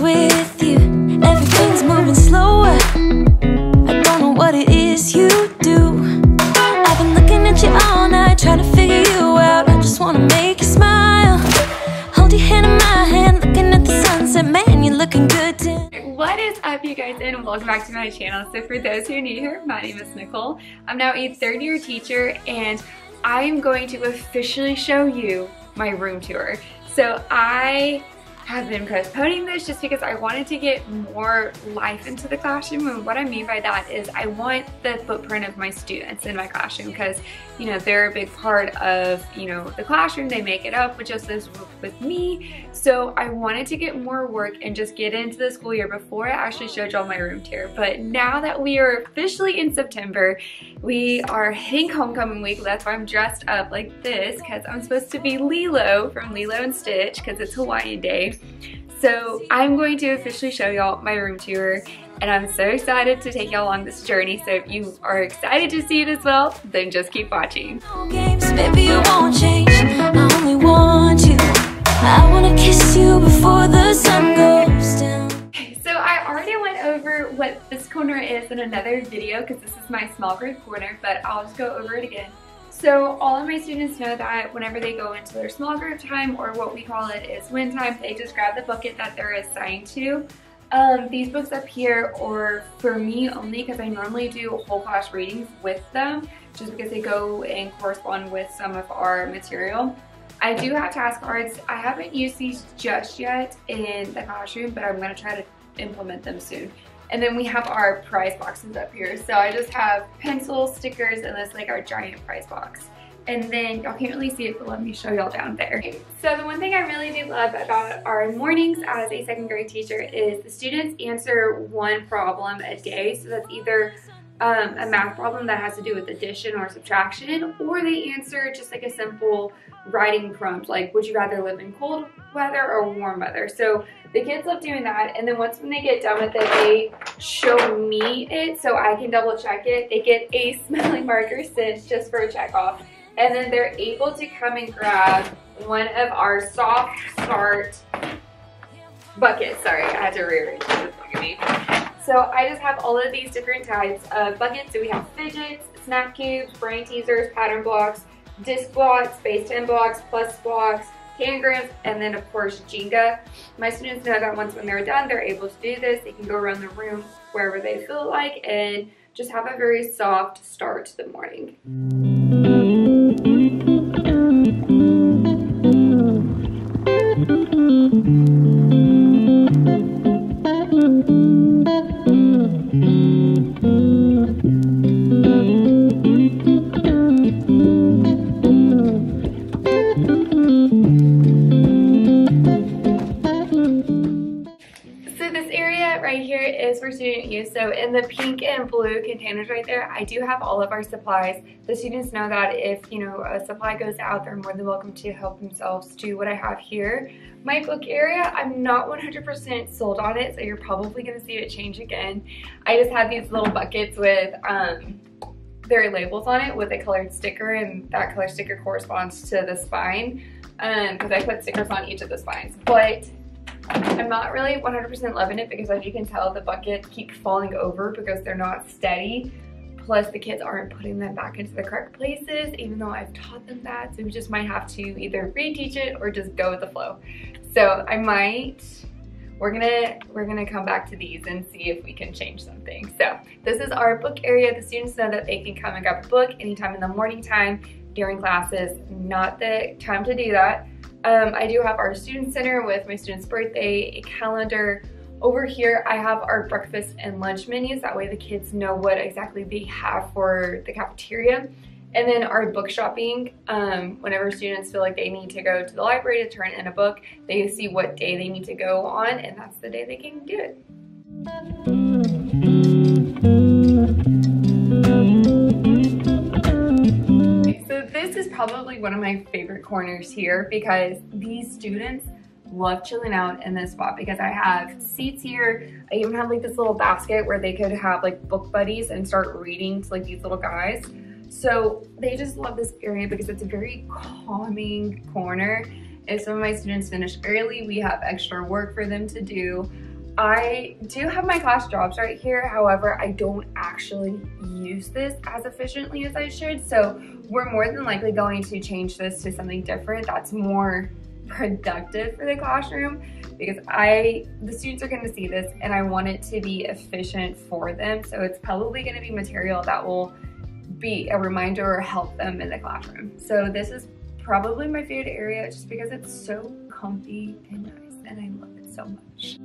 with you. Everything's moving slower. I don't know what it is you do. I've been looking at you all night, trying to figure you out. I just wanna make you smile. Hold your hand in my hand, looking at the sunset. Man, you're looking good too. What is up, you guys, and welcome back to my channel. So for those who are new here, my name is Nicole. I'm now a third-year teacher, and I'm going to officially show you my room tour. So I have been postponing this just because I wanted to get more life into the classroom, and what I mean by that is I want the footprint of my students in my classroom because, you know, they're a big part of, you know, the classroom. They make it up with just this with me. So I wanted to get more work and just get into the school year before I actually showed y'all my room tour. But now that we are officially in September, we are hitting homecoming week. That's why I'm dressed up like this, because I'm supposed to be Lilo from Lilo and Stitch because it's Hawaiian Day. So I'm going to officially show y'all my room tour, and I'm so excited to take y'all along this journey. So if you are excited to see it as well, then just keep watching. Games, baby, you won't change. I only want you. I wanna kiss you before the sun goes down. So I already went over what this corner is in another video because this is my small group corner, but I'll just go over it again. So all of my students know that whenever they go into their small group time, or what we call it is win time, they just grab the bucket that they're assigned to. These books up here are for me only because I normally do whole class readings with them, just because they go and correspond with some of our material. I do have task cards. I haven't used these just yet in the classroom, but I'm going to try to implement them soon. And then we have our prize boxes up here. So I just have pencils, stickers, and this like our giant prize box. And then y'all can't really see it, but let me show y'all down there. So the one thing I really do love about our mornings as a second grade teacher is the students answer one problem a day. So that's either a math problem that has to do with addition or subtraction, or they answer just like a simple writing prompt, like would you rather live in cold weather or warm weather? So the kids love doing that, and then once when they get done with it, they show me it so I can double check it. They get a smelling marker sent just for a check off, and then they're able to come and grab one of our soft start buckets. Sorry, I had to rearrange it. Look at me. So I just have all of these different types of buckets. So we have fidgets, snap cubes, brain teasers, pattern blocks, disc blocks, space 10 blocks, plus blocks, tangrams, and then of course Jenga. My students know that once when they're done, they're able to do this. They can go around the room wherever they feel like and just have a very soft start to the morning. Right here is for student use. So in the pink and blue containers right there, I do have all of our supplies. The students know that if, you know, a supply goes out, they're more than welcome to help themselves to what I have here. My book area, I'm not 100% sold on it, so you're probably going to see it change again. I just have these little buckets with their labels on it with a colored sticker, and that color sticker corresponds to the spine because I put stickers on each of the spines. But I'm not really 100% loving it because, as you can tell, the buckets keep falling over because they're not steady. Plus the kids aren't putting them back into the correct places, even though I've taught them that. So we just might have to either reteach it or just go with the flow. So we're gonna come back to these and see if we can change something. So this is our book area. The students know that they can come and grab a book anytime in the morning time during classes. Not the time to do that. I do have our student center with my student's birthday, a calendar. Over here, I have our breakfast and lunch menus. That way the kids know what exactly they have for the cafeteria. And then our book shopping, whenever students feel like they need to go to the library to turn in a book, they see what day they need to go on, and that's the day they can do it. So this is probably one of my favorite corners here because these students love chilling out in this spot because I have seats here. I even have like this little basket where they could have like book buddies and start reading to like these little guys. So they just love this area because it's a very calming corner. If some of my students finish early, we have extra work for them to do. I do have my class jobs right here. However, I don't actually use this as efficiently as I should. So we're more than likely going to change this to something different that's more productive for the classroom, because the students are going to see this and I want it to be efficient for them. So it's probably going to be material that will be a reminder or help them in the classroom. So this is probably my favorite area just because it's so comfy and nice and I love it so much.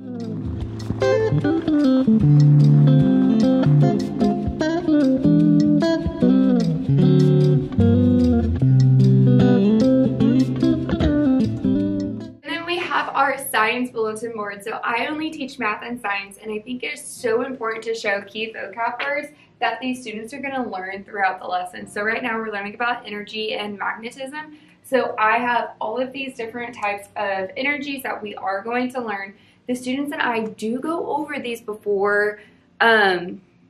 Our science bulletin board. So I only teach math and science, and I think it's so important to show key vocab words that these students are going to learn throughout the lesson. So right now we're learning about energy and magnetism. So I have all of these different types of energies that we are going to learn. The students and I do go over these before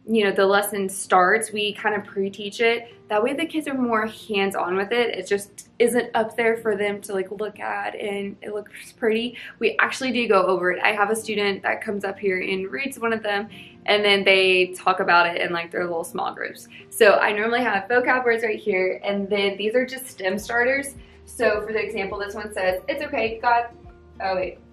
you know, the lesson starts. We kind of pre-teach it. That way the kids are more hands-on with it. It just isn't up there for them to like look at and it looks pretty. We actually do go over it. I have a student that comes up here and reads one of them, and then they talk about it in like their little small groups. So I normally have vocab words right here, and then these are just STEM starters. So for the example, this one says, it's okay,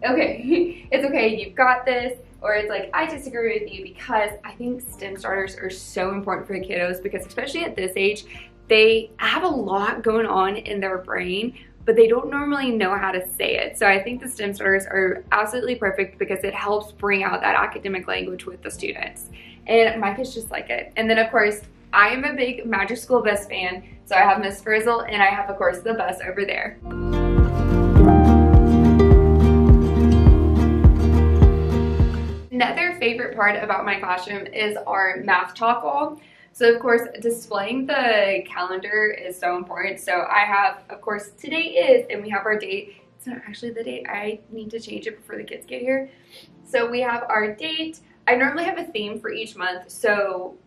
it's okay, you've got this. Or it's like, I disagree with you, because I think STEM starters are so important for the kiddos, because especially at this age, they have a lot going on in their brain, but they don't normally know how to say it. So I think the STEM starters are absolutely perfect because it helps bring out that academic language with the students. And my kids just like it. And then of course, I am a big Magic School Bus fan. So I have Miss Frizzle, and I have of course the bus over there. Another favorite part about my classroom is our math talk wall. So of course, displaying the calendar is so important. So I have, of course, today is, and we have our date. It's not actually the date. I need to change it before the kids get here. So we have our date. I normally have a theme for each month. So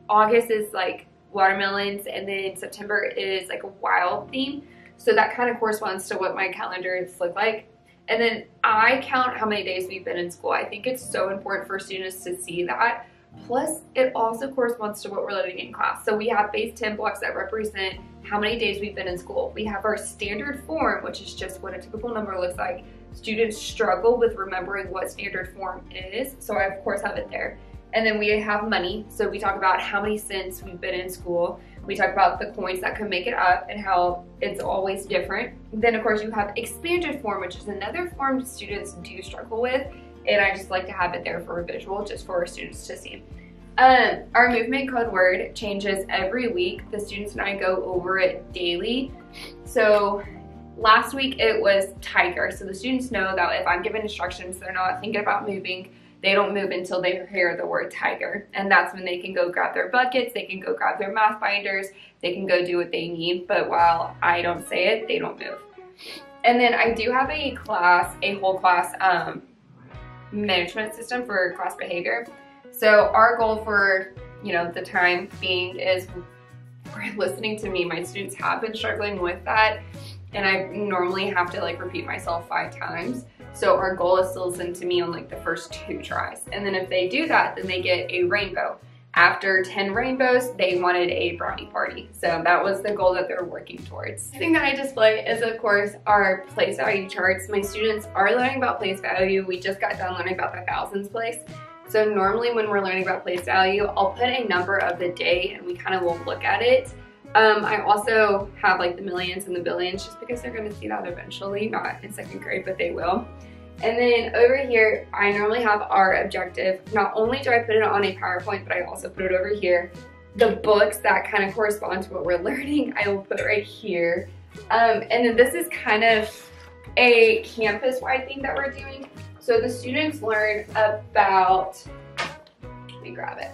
August is like watermelons, and then September is like a wild theme. So that kind of corresponds to what my calendars look like. And then I count how many days we've been in school. I think it's so important for students to see that. Plus, it also corresponds to what we're learning in class. So we have base 10 blocks that represent how many days we've been in school. We have our standard form, which is just what a typical number looks like. Students struggle with remembering what standard form is, so I of course have it there. And then we have money, so we talk about how many cents we've been in school. We talk about the coins that can make it up and how it's always different. Then of course you have expanded form, which is another form students do struggle with, and I just like to have it there for a visual, just for our students to see. Our movement code word changes every week. The students and I go over it daily. So last week it was tiger, so the students know that if I'm giving instructions, they're not thinking about moving. They don't move until they hear the word tiger. And that's when they can go grab their buckets, they can go grab their math binders, they can go do what they need. But while I don't say it, they don't move. And then I do have a whole class management system for class behavior. So our goal for, you know, the time being is listening to me. My students have been struggling with that, and I normally have to like repeat myself 5 times. So our goal is to listen to me on like the first 2 tries. And then if they do that, then they get a rainbow. After 10 rainbows, they wanted a brownie party. So that was the goal that they're working towards. The thing that I display is of course our place value charts. My students are learning about place value. We just got done learning about the thousands place. So normally when we're learning about place value, I'll put a number of the day and we kind of will look at it. I also have like the millions and the billions just because they're going to see that eventually, not in 2nd grade, but they will. And then over here, I normally have our objective. Not only do I put it on a PowerPoint, but I also put it over here. The books that kind of correspond to what we're learning, I will put right here. And then this is kind of a campus-wide thing that we're doing. So the students learn about, let me grab it.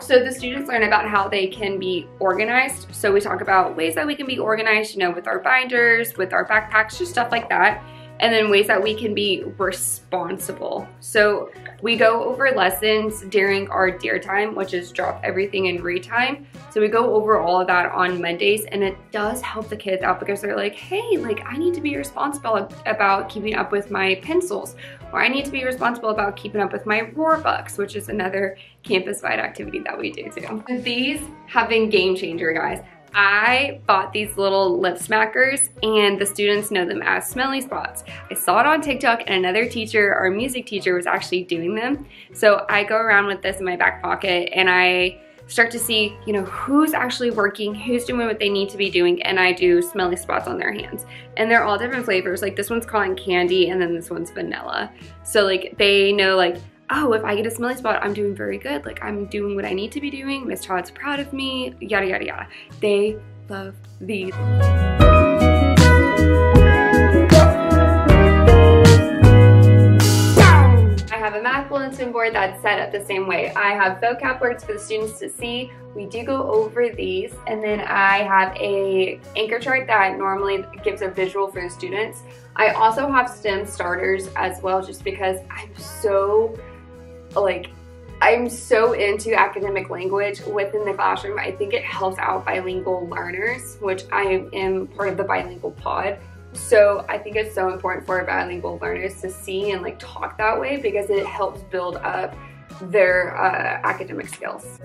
So the students learn about how they can be organized. So we talk about ways that we can be organized, you know, with our binders, with our backpacks, just stuff like that. and then ways that we can be responsible. So we go over lessons during our DARE time, which is drop everything and read time. So we go over all of that on Mondays, and it does help the kids out because they're like, hey, like I need to be responsible about keeping up with my pencils, or I need to be responsible about keeping up with my Roarbucks, which is another campus-wide activity that we do too. These have been game changer, guys. I bought these little lip smackers, and the students know them as smelly spots. I saw it on TikTok, and another teacher, our music teacher, was actually doing them. So I go around with this in my back pocket, and I start to see, you know, who's actually working, who's doing what they need to be doing, and I do smelly spots on their hands. And they're all different flavors. Like this one's cotton candy, and then this one's vanilla. So like they know like, oh, if I get a smelly spot, I'm doing very good. Like I'm doing what I need to be doing. Miss Todd's proud of me, yada, yada, yada. They love these. I have a math bulletin board that's set up the same way. I have vocab words for the students to see. We do go over these, and then I have a anchor chart that normally gives a visual for the students. I also have STEM starters as well, just because I'm so into academic language within the classroom. I think it helps out bilingual learners, which I am part of the bilingual pod. So I think it's so important for bilingual learners to see and like talk that way because it helps build up their academic skills.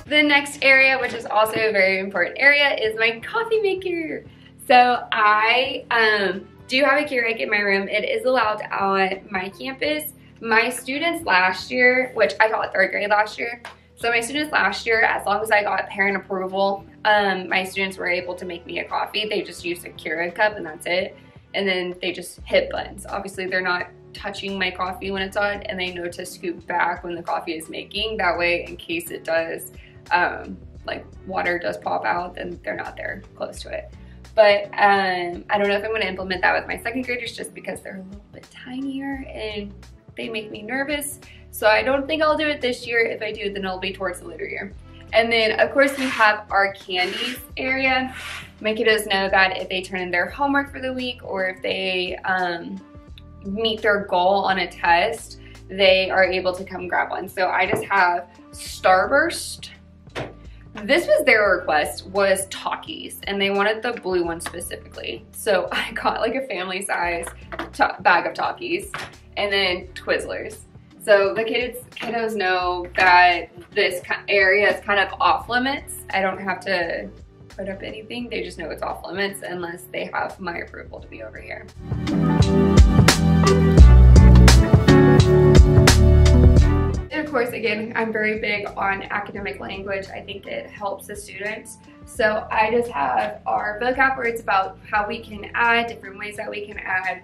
The next area, which is also a very important area, is my coffee maker. So I do have a Keurig in my room. It is allowed on my campus. My students last year, which I taught 3rd grade last year, so my students last year, as long as I got parent approval, my students were able to make me a coffee. They just used a Keurig cup and that's it. And then they just hit buttons. Obviously they're not touching my coffee when it's on, and they know to scoop back when the coffee is making. That way, in case it does, like water does pop out, then they're not there close to it. But I don't know if I'm going to implement that with my 2nd graders just because they're a little bit tinier and they make me nervous. So I don't think I'll do it this year. If I do, then it'll be towards the later year. And then of course we have our candies area. My kiddos know that if they turn in their homework for the week, or if they meet their goal on a test, they are able to come grab one. So I just have Starburst. This was their request, was Takis, and they wanted the blue one specifically. So I got like a family size bag of Takis, and then Twizzlers. So the kiddos know that this area is kind of off limits. I don't have to put up anything. They just know it's off limits unless they have my approval to be over here. And of course, again, I'm very big on academic language. I think it helps the students. So I just have our vocab words about how we can add, different ways that we can add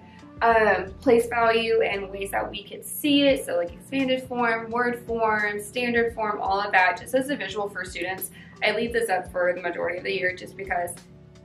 place value and ways that we could see it. So like expanded form, word form, standard form, all of that, just as a visual for students. I leave this up for the majority of the year just because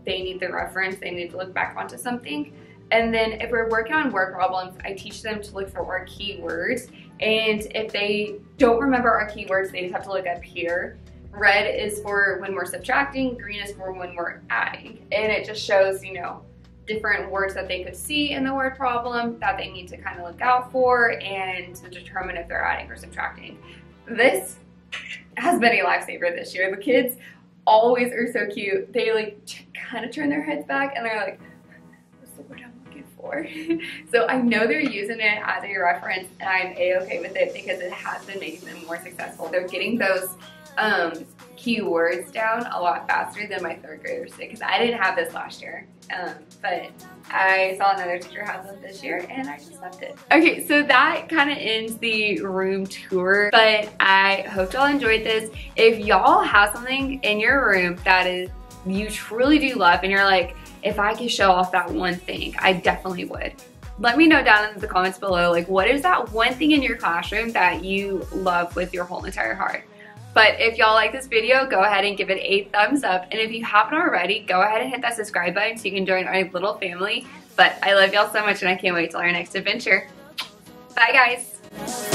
they need the reference, they need to look back onto something. And then if we're working on word problems, I teach them to look for our keywords. And if they don't remember our keywords, they just have to look up here. Red is for when we're subtracting, green is for when we're adding. And it just shows, you know, different words that they could see in the word problem that they need to kind of look out for and to determine if they're adding or subtracting. This has been a lifesaver this year. The kids always are so cute. They like kind of turn their heads back and they're like, what's the word I'm looking for? So I know they're using it as a reference, and I'm a-okay with it because it has been making them more successful. They're getting those keywords down a lot faster than my 3rd graders did, because I didn't have this last year. But I saw another teacher have them this year and I just loved it. Okay, so that kind of ends the room tour, but I hope y'all enjoyed this. If y'all have something in your room that is you truly do love and you're like, if I could show off that one thing, I definitely would. Let me know down in the comments below, like, what is that one thing in your classroom that you love with your whole entire heart? But if y'all like this video, go ahead and give it a thumbs up. And if you haven't already, go ahead and hit that subscribe button so you can join our little family. But I love y'all so much and I can't wait till our next adventure. Bye guys. Bye.